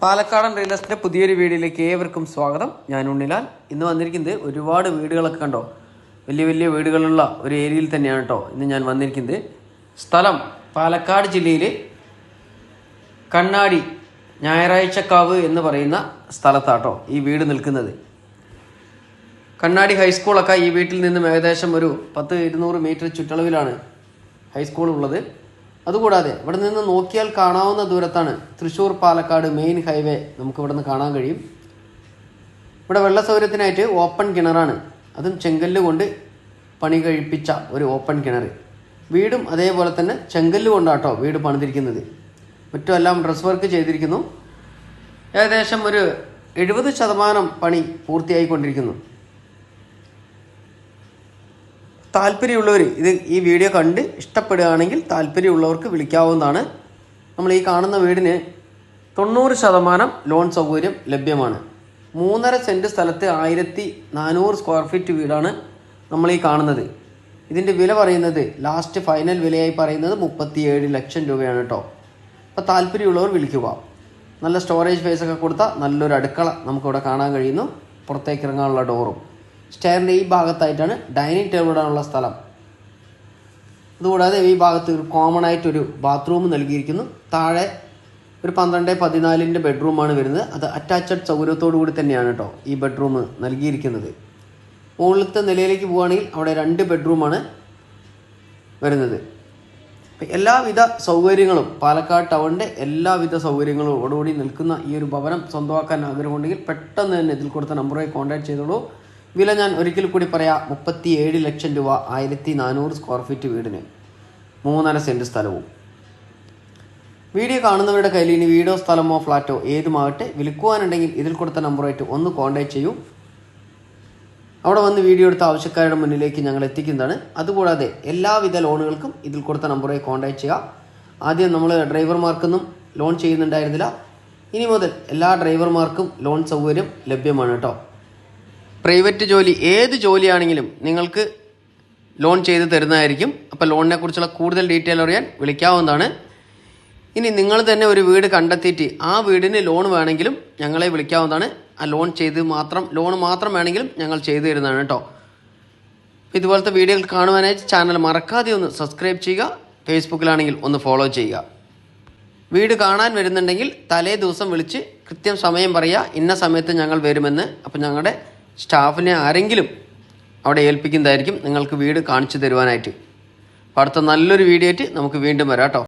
പാലക്കാടൻ റിയൽ എസ്റ്റേറ്റിന്റെ പുതിയൊരു വീഡിയോയിലേക്ക് ഏവർക്കും സ്വാഗതം. ഞാൻ ഉണ്ണിലാൽ. ഇന്ന് വന്നിരിക്കുന്നത് ഒരുപാട് വീടുകളൊക്കെ കണ്ടോ, വലിയ വലിയ വീടുകളുള്ള ഒരു ഏരിയയിൽ തന്നെയാണ് കേട്ടോ ഇന്ന് ഞാൻ വന്നിരിക്കുന്നത്. സ്ഥലം പാലക്കാട് ജില്ലയിൽ കണ്ണാടി ഞായറാഴ്ചക്കാവ് എന്ന് പറയുന്ന സ്ഥലത്താട്ടോ ഈ വീട് നിൽക്കുന്നത്. കണ്ണാടി ഹൈസ്കൂളൊക്കെ ഈ വീട്ടിൽ നിന്നും ഏകദേശം ഒരു 100-200 മീറ്റർ ചുറ്റളവിലാണ് ഹൈസ്കൂൾ ഉള്ളത്. അതുകൂടാതെ ഇവിടെ നിന്ന് നോക്കിയാൽ കാണാവുന്ന ദൂരത്താണ് തൃശ്ശൂർ പാലക്കാട് മെയിൻ ഹൈവേ നമുക്ക് ഇവിടെ നിന്ന് കാണാൻ കഴിയും. ഇവിടെ വെള്ള സൗകര്യത്തിനായിട്ട് ഓപ്പൺ കിണറാണ്, അതും ചെങ്കല്ല് കൊണ്ട് പണി കഴിപ്പിച്ച ഒരു ഓപ്പൺ കിണർ. വീടും അതേപോലെ തന്നെ ചെങ്കല്ല് കൊണ്ടാട്ടോ വീട് പണിതിരിക്കുന്നത്. മറ്റുമെല്ലാം ഡ്രസ് വർക്ക് ചെയ്തിരിക്കുന്നു. ഏകദേശം ഒരു 70% പണി പൂർത്തിയായിക്കൊണ്ടിരിക്കുന്നു. താല്പര്യമുള്ളവർ ഈ വീഡിയോ കണ്ട് ഇഷ്ടപ്പെടുകയാണെങ്കിൽ താല്പര്യമുള്ളവർക്ക് വിളിക്കാവുന്നതാണ്. നമ്മൾ ഈ കാണുന്ന വീടിന് 90% ലോൺ സൗകര്യം ലഭ്യമാണ്. 3.5 സെൻറ്റ് സ്ഥലത്ത് 1400 സ്ക്വയർ ഫീറ്റ് വീടാണ് നമ്മൾ ഈ കാണുന്നത്. ഇതിൻ്റെ വില പറയുന്നത് ലാസ്റ്റ് ഫൈനൽ വിലയായി പറയുന്നത് 37 ലക്ഷം രൂപയാണ് കേട്ടോ. അപ്പോൾ താല്പര്യമുള്ളവർ വിളിക്കുക. നല്ല സ്റ്റോറേജ് സ്പേസൊക്കെ കൊടുത്ത നല്ലൊരു അടുക്കള നമുക്കിവിടെ കാണാൻ കഴിയുന്നു. പുറത്തേക്ക് ഇറങ്ങാനുള്ള ഡോറും സ്റ്റെയറിൻ്റെ ഈ ഭാഗത്തായിട്ടാണ് ഡൈനിങ് ടേബിൾ ഇടാനുള്ള സ്ഥലം. അതുകൂടാതെ ഈ ഭാഗത്ത് ഒരു കോമൺ ആയിട്ടൊരു ബാത്റൂം നൽകിയിരിക്കുന്നു. താഴെ ഒരു 12x14 ബെഡ്റൂമാണ് വരുന്നത്. അത് അറ്റാച്ച്ഡ് സൗകര്യത്തോടു കൂടി തന്നെയാണ് കേട്ടോ ഈ ബെഡ്റൂം നൽകിയിരിക്കുന്നത്. മുകളിലത്തെ നിലയിലേക്ക് പോവുകയാണെങ്കിൽ അവിടെ 2 ബെഡ്റൂമാണ് വരുന്നത്. എല്ലാവിധ സൗകര്യങ്ങളും പാലക്കാട് ടൗണിൻ്റെ എല്ലാവിധ സൗകര്യങ്ങളോടുകൂടി നിൽക്കുന്ന ഈ ഒരു ഭവനം സ്വന്തമാക്കാൻ ആഗ്രഹമുണ്ടെങ്കിൽ പെട്ടെന്ന് തന്നെ ഇതിൽ കൊടുത്ത നമ്പറുമായി കോൺടാക്ട് ചെയ്തോളൂ. വില ഞാൻ ഒരിക്കൽ കൂടി പറയാം, 37 ലക്ഷം രൂപ 1400 സ്ക്വയർ ഫീറ്റ് വീടിന് 3.5 സെൻറ്റ് സ്ഥലവും. വീഡിയോ കാണുന്നവരുടെ കയ്യിൽ ഇനി വീടോ സ്ഥലമോ ഫ്ലാറ്റോ ഏതുമാകട്ടെ വിൽക്കുവാനുണ്ടെങ്കിൽ ഇതിൽ കൊടുത്ത നമ്പറുമായിട്ട് ഒന്ന് കോൺടാക്ട് ചെയ്യൂ. അവിടെ വന്ന് വീഡിയോ എടുത്ത ആവശ്യക്കാരുടെ മുന്നിലേക്ക് ഞങ്ങൾ എത്തിക്കുന്നതാണ്. അതുകൂടാതെ എല്ലാവിധ ലോണുകൾക്കും ഇതിൽ കൊടുത്ത നമ്പറുമായി കോൺടാക്ട് ചെയ്യുക. ആദ്യം നമ്മൾ ഡ്രൈവർമാർക്കൊന്നും ലോൺ ചെയ്യുന്നുണ്ടായിരുന്നില്ല. ഇനി മുതൽ എല്ലാ ഡ്രൈവർമാർക്കും ലോൺ സൗകര്യം ലഭ്യമാണ് കേട്ടോ. പ്രൈവറ്റ് ജോലി, ഏത് ജോലിയാണെങ്കിലും നിങ്ങൾക്ക് ലോൺ ചെയ്ത് തരുന്നതായിരിക്കും. അപ്പോൾ ലോണിനെ കുറിച്ചുള്ള കൂടുതൽ ഡീറ്റെയിൽ അറിയാൻ വിളിക്കാവുന്നതാണ്. ഇനി നിങ്ങൾ തന്നെ ഒരു വീട് കണ്ടെത്തിയിട്ട് ആ വീടിന് ലോൺ വേണമെങ്കിലും ഞങ്ങളെ വിളിക്കാവുന്നതാണ്. ആ ലോൺ മാത്രം വേണമെങ്കിലും ഞങ്ങൾ ചെയ്തു തരുന്നതാണ് കേട്ടോ. ഇതുപോലത്തെ വീഡിയോകൾ കാണുവാനായിട്ട് ചാനൽ മറക്കാതെ ഒന്ന് സബ്സ്ക്രൈബ് ചെയ്യുക. ഫേസ്ബുക്കിലാണെങ്കിൽ ഒന്ന് ഫോളോ ചെയ്യുക. വീട് കാണാൻ വരുന്നുണ്ടെങ്കിൽ തലേ ദിവസം വിളിച്ച് കൃത്യം സമയം പറയുക, ഇന്ന സമയത്ത് ഞങ്ങൾ വരുമെന്ന്. അപ്പം ഞങ്ങളുടെ സ്റ്റാഫിനെ ആരെങ്കിലും അവിടെ ഏൽപ്പിക്കുന്നതായിരിക്കും നിങ്ങൾക്ക് വീട് കാണിച്ചു തരുവാനായിട്ട്. അപ്പോൾ അടുത്ത നല്ലൊരു വീഡിയോ ആയിട്ട് നമുക്ക് വീണ്ടും വരാം കേട്ടോ.